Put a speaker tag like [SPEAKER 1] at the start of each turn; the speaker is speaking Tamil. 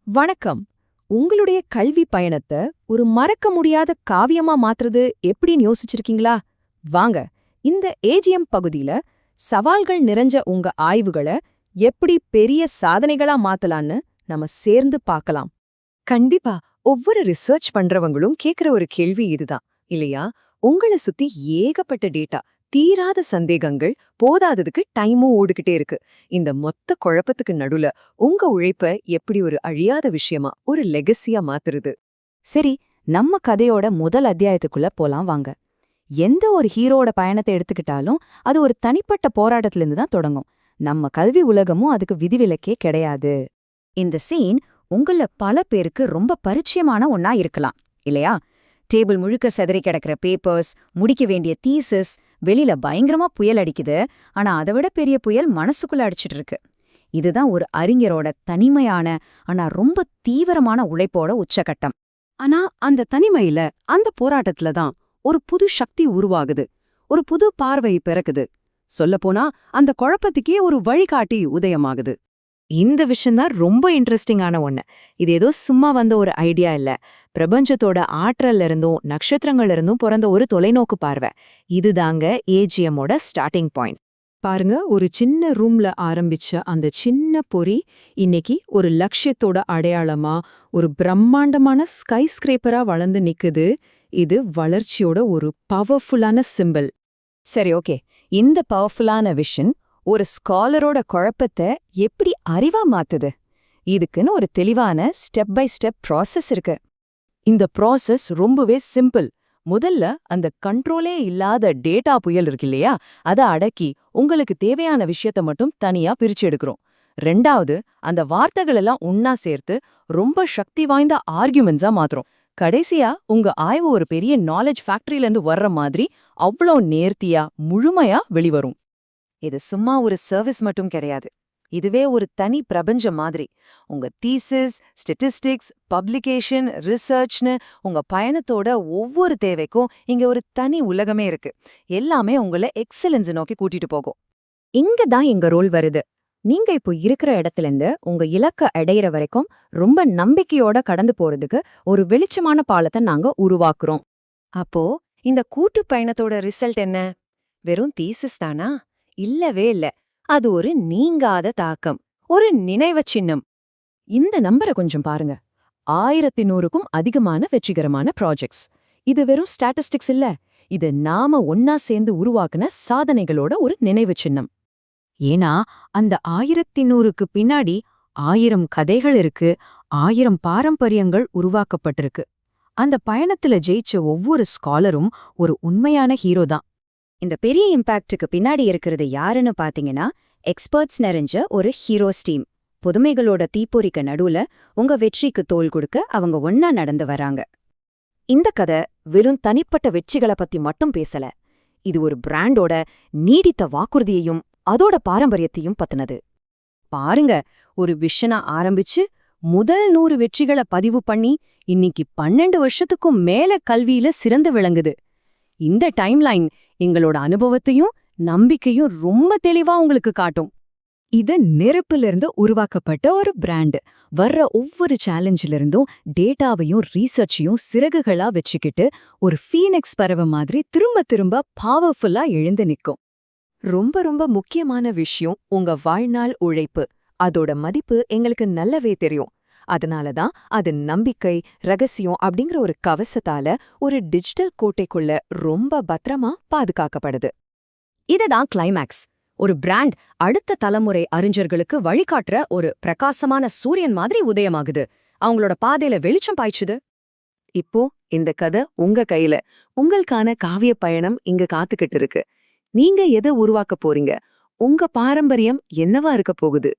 [SPEAKER 1] வணக்கம். உங்களுடைய கல்வி பயணத்தை ஒரு மறக்க முடியாத காவியமா மாத்துறது எப்படின்னு யோசிச்சிருக்கீங்களா? வாங்க, இந்த ஏஜிஎம் பகுதியில சவால்கள் நிறைஞ்ச உங்க ஆய்வுகளை எப்படி பெரிய சாதனைகளா மாத்தலான்னு நம்ம சேர்ந்து பார்க்கலாம்.
[SPEAKER 2] கண்டிப்பா. ஒவ்வொரு ரிசர்ச் பண்றவங்களும் கேக்குற ஒரு கேள்வி இதுதான் இல்லையா? உங்கள சுத்தி ஏகப்பட்ட டேட்டா, தீராத சந்தேகங்கள், போதாததுக்கு டைமும் ஓடிக்கிட்டே இருக்கு. இந்த மொத்த குழப்பத்துக்கு நடுல உங்க உழைப்ப எப்படி ஒரு அழியாத விஷயமா, ஒரு லெகசியா மாத்துறது?
[SPEAKER 3] சரி, நம்ம கதையோட முதல் அத்தியாயத்துக்குள்ள போலாம் வாங்க. எந்த ஒரு ஹீரோவோட பயணத்தை எடுத்துக்கிட்டாலும் அது ஒரு தனிப்பட்ட போராட்டத்திலிருந்து தான் தொடங்கும். நம்ம கல்வி உலகமும் அதுக்கு விதிவிலக்கே கிடையாது. இந்த சீன் உங்கள பல பேருக்கு ரொம்ப பரிச்சயமான ஒண்ணா இருக்கலாம் இல்லையா? டேபிள் முழுக்க சிதறி கிடக்கிற பேப்பர்ஸ், முடிக்க வேண்டிய தீசஸ், வெளியில பயங்கரமா புயல் அடிக்குது. ஆனா அதை விட பெரிய புயல் மனசுக்குள்ள அடிச்சிட்டு இருக்கு. இதுதான் ஒரு அறிஞரோட தனிமையான ஆனா ரொம்ப தீவிரமான உழைப்போட உச்சகட்டம்.
[SPEAKER 2] ஆனா அந்த தனிமையில, அந்த போராட்டத்துல தான் ஒரு புது சக்தி உருவாகுது, ஒரு புது பார்வை பிறக்குது. சொல்லப்போனா அந்த குழப்பத்துக்கே ஒரு வழிகாட்டி உதயமாகுது.
[SPEAKER 3] இந்த விஷயம்தான் ரொம்ப இன்ட்ரெஸ்டிங்கான ஒண்ணு. இது ஏதோ சும்மா வந்த ஒரு ஐடியா இல்ல. பிரபஞ்சத்தோட ஆற்றல்ல இருந்தும் நட்சத்திரங்கள்ல இருந்தும் பிறந்த ஒரு தொலைநோக்கு பார்வை. இதுதாங்க ஏஜிஎம்மோட ஸ்டார்டிங் பாயிண்ட்.
[SPEAKER 1] பாருங்க, ஒரு சின்ன ரூம்ல ஆரம்பிச்ச அந்த சின்ன பொறி இன்னைக்கு ஒரு லட்சியத்தோட அடையாளமா, ஒரு பிரம்மாண்டமான ஸ்கை ஸ்கிரேப்பரா வளர்ந்து நிக்குது. இது வளர்ச்சியோட ஒரு பவர்ஃபுல்லான சிம்பிள்.
[SPEAKER 3] சரி, ஓகே. இந்த பவர்ஃபுல்லான விஷன் ஒரு ஸ்காலரோட குழப்பத்தை எப்படி அறிவா மாத்துது? இதுக்குன்னு ஒரு தெளிவான ஸ்டெப் பை ஸ்டெப் ப்ராசஸ் இருக்கு.
[SPEAKER 4] இந்த ப்ராசஸ் ரொம்பவே சிம்பிள். முதல்ல அந்த கண்ட்ரோலே இல்லாத டேட்டா புயல் இருக்கு இல்லையா, அதை அடக்கி உங்களுக்கு தேவையான விஷயத்த மட்டும் தனியா பிரிச்சு எடுக்கிறோம். ரெண்டாவது, அந்த வார்த்தைகள் எல்லாம் ஒன்னா சேர்த்து ரொம்ப சக்தி வாய்ந்த ஆர்கியூமெண்ட்ஸா மாத்துறோம். கடைசியா உங்க ஆய்வு ஒரு பெரிய நாலேஜ் ஃபேக்டரியில இருந்து வர்ற மாதிரி அவ்வளோ நேர்த்தியா முழுமையா வெளிவரும்.
[SPEAKER 3] இது சும்மா ஒரு சர்வீஸ் மட்டும் கிடையாது. இதுவே ஒரு தனி பிரபஞ்சம் மாதிரி. உங்க தீசிஸ், ஸ்டெட்டிஸ்டிக்ஸ், பப்ளிகேஷன், ரிசர்ச்னு உங்க பயணத்தோட ஒவ்வொரு தேவைக்கும் இங்க ஒரு தனி உலகமே இருக்கு. எல்லாமே உங்களை எக்ஸலன்ஸ் நோக்கி கூட்டிட்டு போகும். இங்க தான் எங்க ரோல் வருது. நீங்க இப்போ இருக்கிற இடத்துலேருந்து உங்க இலக்க அடையிற வரைக்கும் ரொம்ப நம்பிக்கையோட கடந்து போறதுக்கு ஒரு வெளிச்சமான பாலத்தை நாங்க உருவாக்குறோம். அப்போ இந்த கூட்டு பயணத்தோட ரிசல்ட் என்ன? வெறும் தீசிஸ் தானா? இல்லவே இல்ல. அது ஒரு நீங்காத தாக்கம், ஒரு நினைவு சின்னம்.
[SPEAKER 4] இந்த நம்பரை கொஞ்சம் பாருங்க. 1100க்கும் அதிகமான வெற்றிகரமான ப்ராஜெக்ட்ஸ். இது வெறும் ஸ்டாட்டிஸ்டிக்ஸ் இல்ல, இது நாம ஒன்னா சேர்ந்து உருவாக்குன சாதனைகளோட ஒரு நினைவு சின்னம்.
[SPEAKER 3] ஏன்னா அந்த 1100க்கு பின்னாடி 1000 கதைகள் இருக்கு, 1000 பாரம்பரியங்கள் உருவாக்கப்பட்டிருக்கு. அந்த பயணத்துல ஜெயிச்ச ஒவ்வொரு ஸ்காலரும் ஒரு உண்மையான ஹீரோ தான். இந்த பெரிய இம்பாக்டுக்கு பின்னாடி இருக்கிறது யாருன்னு பாத்தீங்கன்னா, எக்ஸ்பர்ட்ஸ் நிறைஞ்ச ஒரு ஹீரோஸ் டீம். புதுமைகளோட தீப்பொறிக்க நடுவுல உங்க வெற்றிக்கு தோள் கொடுக்க அவங்க ஒன்னா நடந்து வராங்க.
[SPEAKER 4] இந்த கதை வெறும் தனிப்பட்ட வெற்றிகளை பத்தி மட்டும் பேசல. இது ஒரு பிராண்டோட நீடித்த வாக்குறுதியையும் அதோட பாரம்பரியத்தையும் பத்தினது. பாருங்க, ஒரு விஷனா ஆரம்பிச்சு முதல் 100 வெற்றிகளை பதிவு பண்ணி இன்னைக்கு 12 வருஷத்துக்கும் மேல கல்வியில சிறந்து விளங்குது. இந்த டைம்லைன் எங்களோட அனுபவத்தையும் நம்பிக்கையும் ரொம்ப தெளிவா உங்களுக்கு காட்டும்.
[SPEAKER 2] இது நெருப்பிலிருந்து உருவாக்கப்பட்ட ஒரு பிராண்ட். வர்ற ஒவ்வொரு சேலஞ்சிலிருந்தும் டேட்டாவையும் ரீசர்ச்சையும் சிறகுகளா வச்சுக்கிட்டு ஒரு ஃபீனிக்ஸ் பறவை மாதிரி திரும்ப திரும்ப பவர்ஃபுல்லா எழுந்து நிற்கும். ரொம்ப ரொம்ப முக்கியமான விஷயம் உங்க வாழ்நாள் உழைப்பு. அதோட மதிப்பு எங்களுக்கு நல்லாவே தெரியும். அதனாலதான் அது நம்பிக்கை, ரகசியம் அப்படிங்கிற ஒரு கவசத்தால ஒரு டிஜிட்டல் கோட்டைக்குள்ள ரொம்ப பத்திரமா பாதுகாக்கப்படுது.
[SPEAKER 1] இதுதான் கிளைமேக்ஸ். ஒரு பிராண்ட் அடுத்த தலைமுறை அறிஞர்களுக்கு வழிகாட்டுற ஒரு பிரகாசமான சூரியன் மாதிரி உதயமாகுது. அவங்களோட பாதையில வெளிச்சம் பாய்ச்சுது.
[SPEAKER 4] இப்போ இந்த கதை உங்க கையில. உங்களுக்கான காவிய பயணம் இங்க காத்துக்கிட்டு இருக்கு. நீங்க எதை உருவாக்க போறீங்க? உங்க பாரம்பரியம் என்னவா இருக்க போகுது?